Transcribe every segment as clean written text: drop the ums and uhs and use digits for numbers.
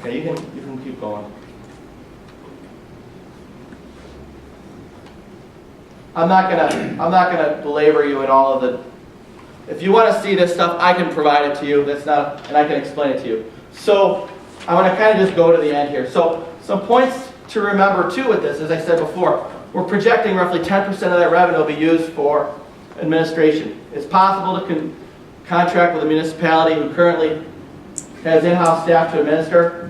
Okay, you can keep going. I'm not gonna belabor you in all of the. If you want to see this stuff, I can provide it to you. That's not, and I can explain it to you. So I want to kind of just go to the end here. So some points to remember too with this, as I said before, we're projecting roughly 10% of that revenue will be used for administration. It's possible to contract with a municipality who currently has in-house staff to administer.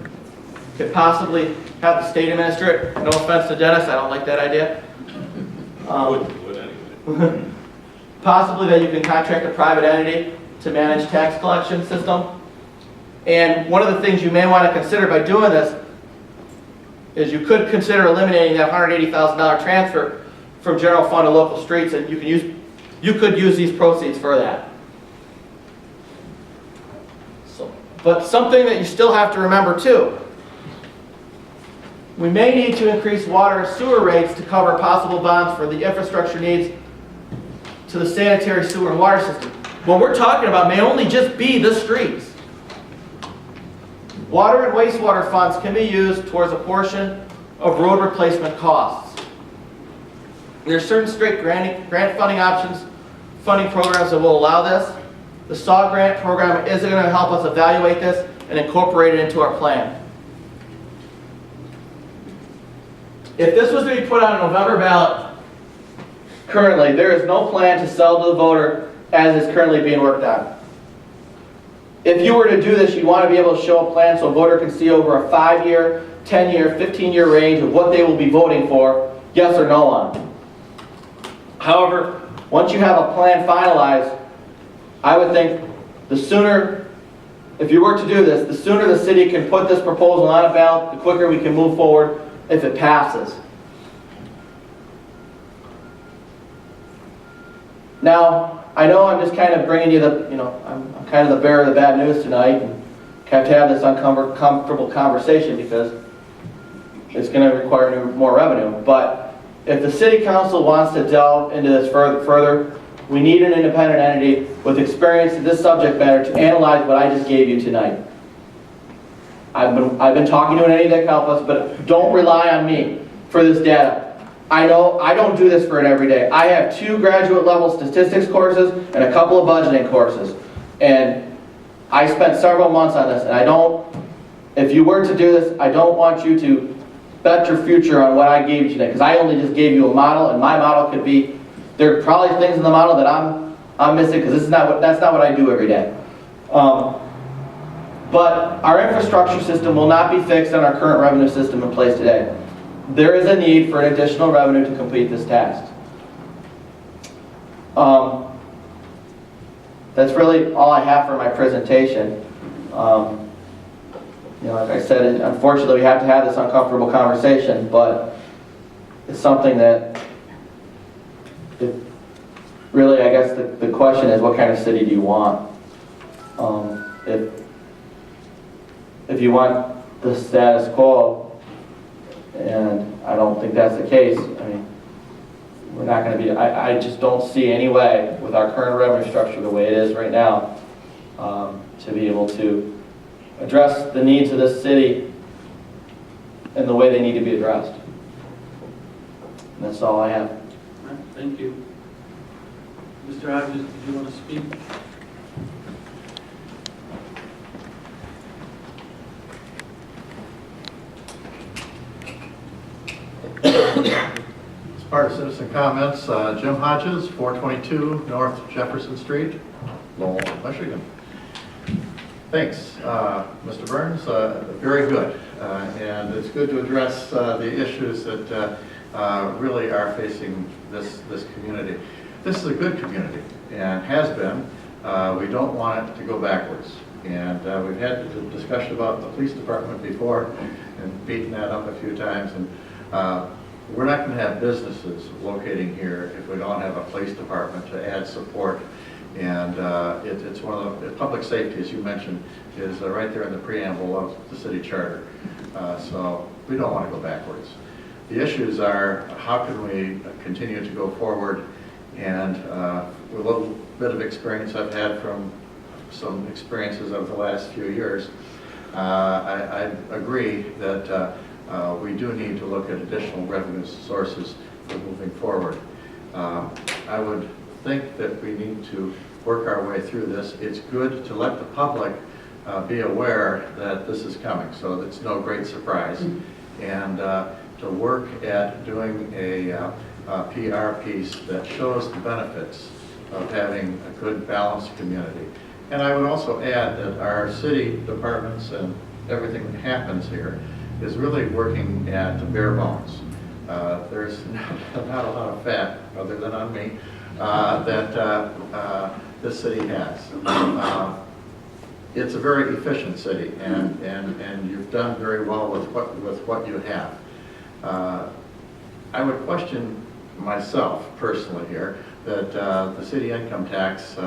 Could possibly have the state administer it. No offense to Dennis, I don't like that idea. Would anyway. Possibly that you can contract a private entity to manage tax collection system. And one of the things you may want to consider by doing this is you could consider eliminating that $180,000 transfer from general fund to local streets, and you could use these proceeds for that. So, but something that you still have to remember too, we may need to increase water and sewer rates to cover possible bonds for the infrastructure needs to the sanitary sewer and water system. What we're talking about may only just be the streets. Water and wastewater funds can be used towards a portion of road replacement costs. There are certain straight grant funding options, funding programs that will allow this. The SAW grant program is going to help us evaluate this and incorporate it into our plan. If this was to be put on a November ballot, currently there is no plan to sell to the voter as is currently being worked on. If you were to do this, you want to be able to show a plan so a voter can see over a 5-year, 10-year, 15-year range of what they will be voting for, yes or no on. However, once you have a plan finalized, I would think the sooner, if you were to do this, the sooner the city can put this proposal on a ballot, the quicker we can move forward if it passes. Now, I know I'm just kind of bringing you the, I'm kind of the bearer of the bad news tonight, and have to have this uncomfortable conversation because it's going to require more revenue. But if the city council wants to delve into this further, we need an independent entity with experience in this subject matter to analyze what I just gave you tonight. I've been talking to an entity that can help us, but don't rely on me for this data. I know I don't do this for it every day. I have 2 graduate level statistics courses and a couple of budgeting courses. And I spent several months on this, and if you were to do this, I don't want you to bet your future on what I gave you today, because I only just gave you a model, and my model could be, there are probably things in the model that I'm missing, because that's not what I do every day. But our infrastructure system will not be fixed on our current revenue system in place today. There is a need for an additional revenue to complete this task. That's really all I have for my presentation. Like I said, unfortunately we have to have this uncomfortable conversation, but it's something that really, I guess the question is, what kind of city do you want? If you want the status quo, and I don't think that's the case, I mean, we're not going to be, I just don't see any way with our current revenue structure the way it is right now to be able to address the needs of this city in the way they need to be addressed. And that's all I have. All right, thank you. Mr. Hodges, did you want to speak? As part of citizen comments, Jim Hodges, 422 North Jefferson Street, Lowell, Michigan. Thanks, Mr. Burns. Very good. And it's good to address the issues that really are facing this community. This is a good community and has been. We don't want it to go backwards. And we've had the discussion about the police department before and beaten that up a few times. And we're not going to have businesses locating here if we don't have a police department to add support. And it's one of the public safety, as you mentioned, is right there in the preamble of the city charter. So we don't want to go backwards. The issues are, how can we continue to go forward? And a little bit of experience I've had from some experiences over the last few years, I agree that we do need to look at additional revenue sources for moving forward. I would think that we need to work our way through this. It's good to let the public be aware that this is coming, so it's no great surprise. And to work at doing a PR piece that shows the benefits of having a good balanced community. And I would also add that our city departments and everything that happens here is really working at the bare bones. There's not a lot of fat, other than on me, that this city has. It's a very efficient city, and you've done very well with what you have. I would question myself personally here that the city income tax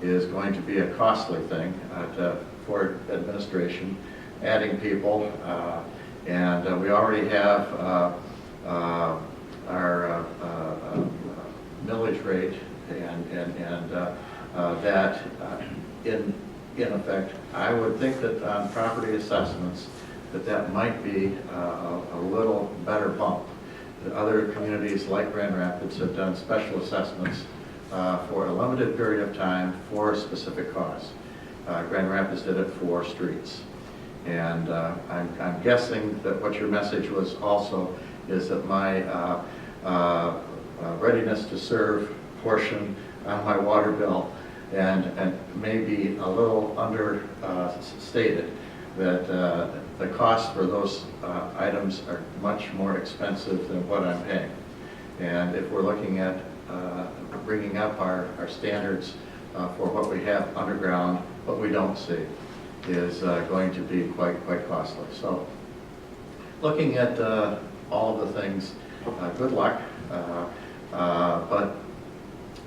is going to be a costly thing for administration, adding people, and we already have our millage rate, and that in effect, I would think that on property assessments that might be a little better bump. Other communities like Grand Rapids have done special assessments for a limited period of time for a specific cause. Grand Rapids did it for streets. And I'm guessing that what your message was also is that my readiness to serve portion on my water bill and maybe a little understated, that the costs for those items are much more expensive than what I'm paying. And if we're looking at bringing up our standards for what we have underground, what we don't see is going to be quite costly. So looking at all of the things, good luck. But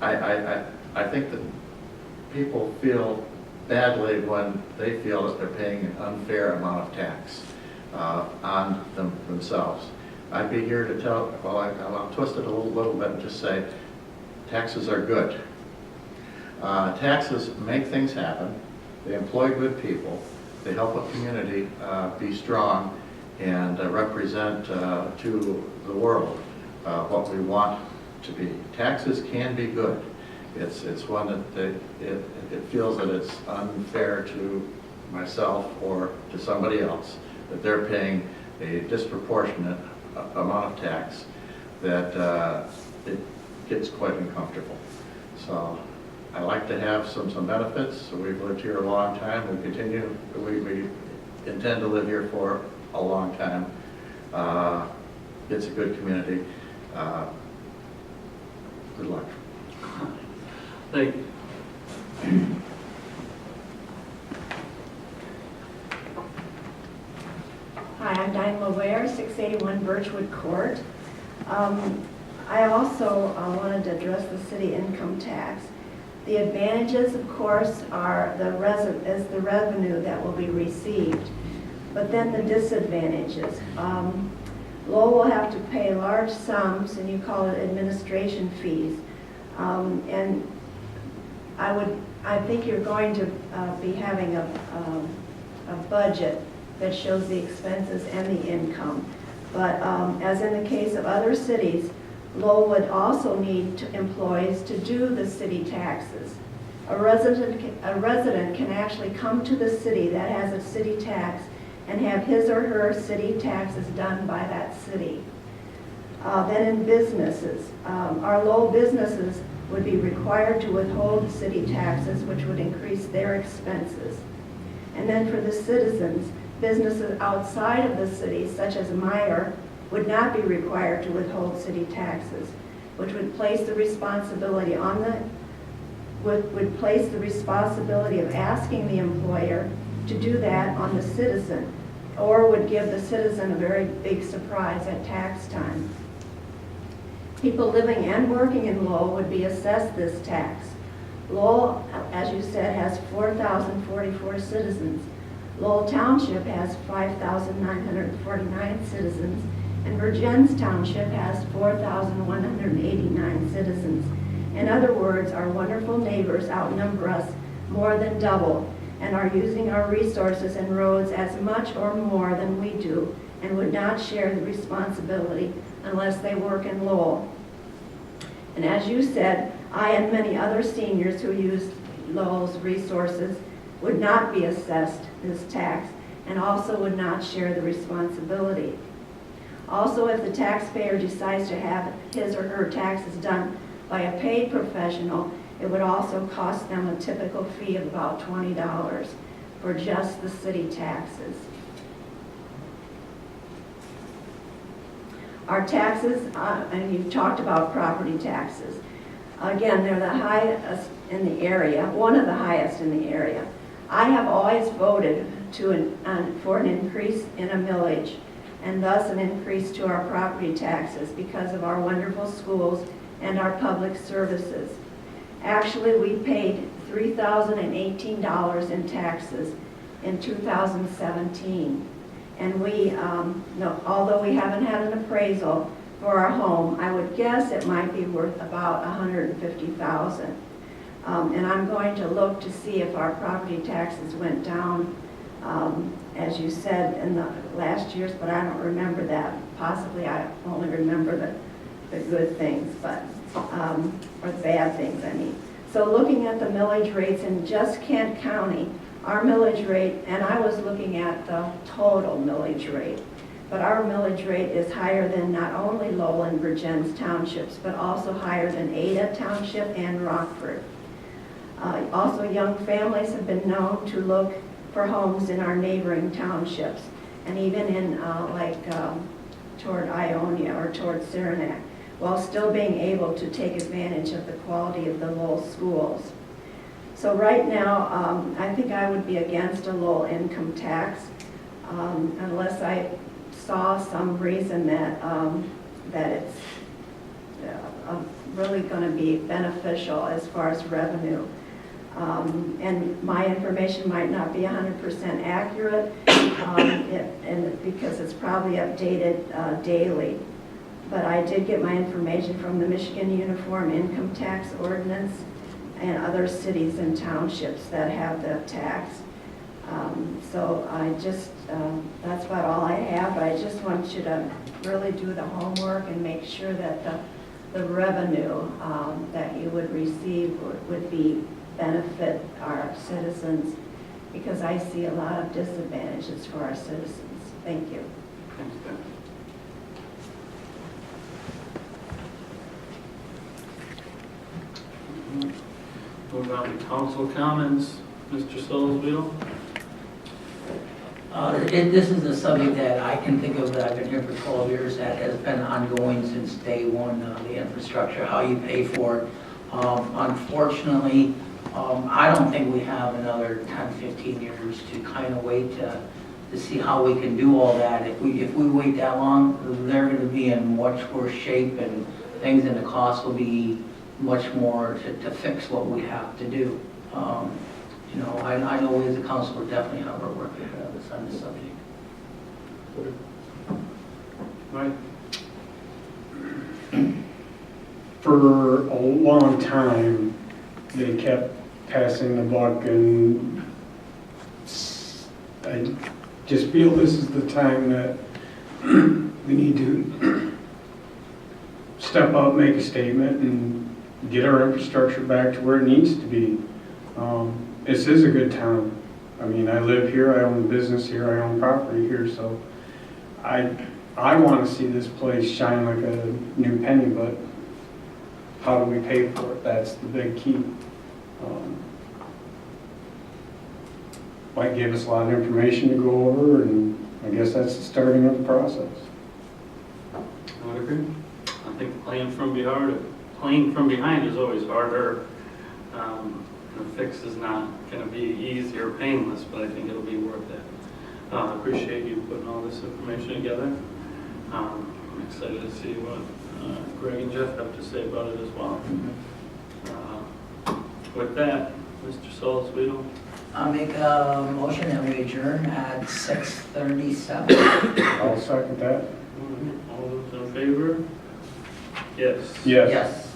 I think that people feel badly when they feel that they're paying an unfair amount of tax on themselves. I'd be here to tell, well, I'll twist it a little bit and just say, taxes are good. Taxes make things happen. They employ good people. They help a community be strong and represent to the world what we want to be. Taxes can be good. It's one that it feels that it's unfair to myself or to somebody else, that they're paying a disproportionate amount of tax, that it gets quite uncomfortable. So I like to have some benefits. So we've lived here a long time. We intend to live here for a long time. It's a good community. Good luck. Thank you. Hi, I'm Diane LaWare, 681 Birchwood Court. I also wanted to address the city income tax. The advantages, of course, are the revenue that will be received, but then the disadvantages. Lowell will have to pay large sums, and you call it administration fees, and I think you're going to be having a budget that shows the expenses and the income. But as in the case of other cities, Lowell would also need employees to do the city taxes. A resident can actually come to the city that has a city tax and have his or her city taxes done by that city. Then in businesses, our Lowell businesses would be required to withhold city taxes, which would increase their expenses. And then for the citizens, businesses outside of the city, such as Meyer, would not be required to withhold city taxes, which would place the responsibility on would place the responsibility of asking the employer to do that on the citizen, or would give the citizen a very big surprise at tax time. People living and working in Lowell would be assessed this tax. Lowell, as you said, has 4,044 citizens. Lowell Township has 5,949 citizens, and Virgins Township has 4,189 citizens. In other words, our wonderful neighbors outnumber us more than double. and are using our resources and roads as much or more than we do and would not share the responsibility unless they work in Lowell. And as you said, I and many other seniors who use Lowell's resources would not be assessed this tax and also would not share the responsibility. Also, if the taxpayer decides to have his or her taxes done by a paid professional, it would also cost them a typical fee of about $20 for just the city taxes. Our taxes, and you've talked about property taxes. Again, they're the highest in the area, one of the highest in the area. I have always voted for an increase in a millage, and thus an increase to our property taxes because of our wonderful schools and our public services. Actually, we paid $3,018 in taxes in 2017. And we, although we haven't had an appraisal for our home, I would guess it might be worth about $150,000. And I'm going to look to see if our property taxes went down, as you said, in the last years, but I don't remember that. Possibly I only remember the good things, but, or the bad things, I mean. So looking at the millage rates in just Kent County, our millage rate, and I was looking at the total millage rate, but our millage rate is higher than not only Lowell and Virgins townships, but also higher than Ada Township and Rockford. Also, young families have been known to look for homes in our neighboring townships, and even in toward Ionia or toward Saranac, while still being able to take advantage of the quality of the Lowell schools. So right now, I think I would be against a Lowell income tax unless I saw some reason that it's really going to be beneficial as far as revenue. And my information might not be 100% accurate, and because it's probably updated daily. But I did get my information from the Michigan Uniform Income Tax Ordinance and other cities and townships that have the tax. So I just, that's about all I have. I just want you to really do the homework and make sure that the revenue that you would receive would be benefit our citizens, because I see a lot of disadvantages for our citizens. Thank you. Thanks, Ben. Move on to council comments. Mr. Solzweedl? This is a subject that I can think of that I've been here for 12 years that has been ongoing since day one, the infrastructure, how you pay for it. Unfortunately, I don't think we have another 10, 15 years to kind of wait to see how we can do all that. If we wait that long, they're going to be in much worse shape and things, and the cost will be much more to fix what we have to do. You know, I know we as a council will definitely have our work ahead of us on this subject. Right. For a long time, they kept passing the buck, and I just feel this is the time that we need to step up, make a statement, and get our infrastructure back to where it needs to be. This is a good town. I mean, I live here, I own a business here, I own property here, so I want to see this place shine like a new penny, but how do we pay for it? That's the big key. Mike gave us a lot of information to go over, and I guess that's the starting of the process. I would agree. I think playing from behind is always harder. The fix is not going to be easy or painless, but I think it'll be worth it. I appreciate you putting all this information together. I'm excited to see what Greg and Jeff have to say about it as well. With that, Mr. Solzweedl. I'll make a motion that we adjourn at 6:37. I'll second that. All those in favor? Yes. Yes. Yes.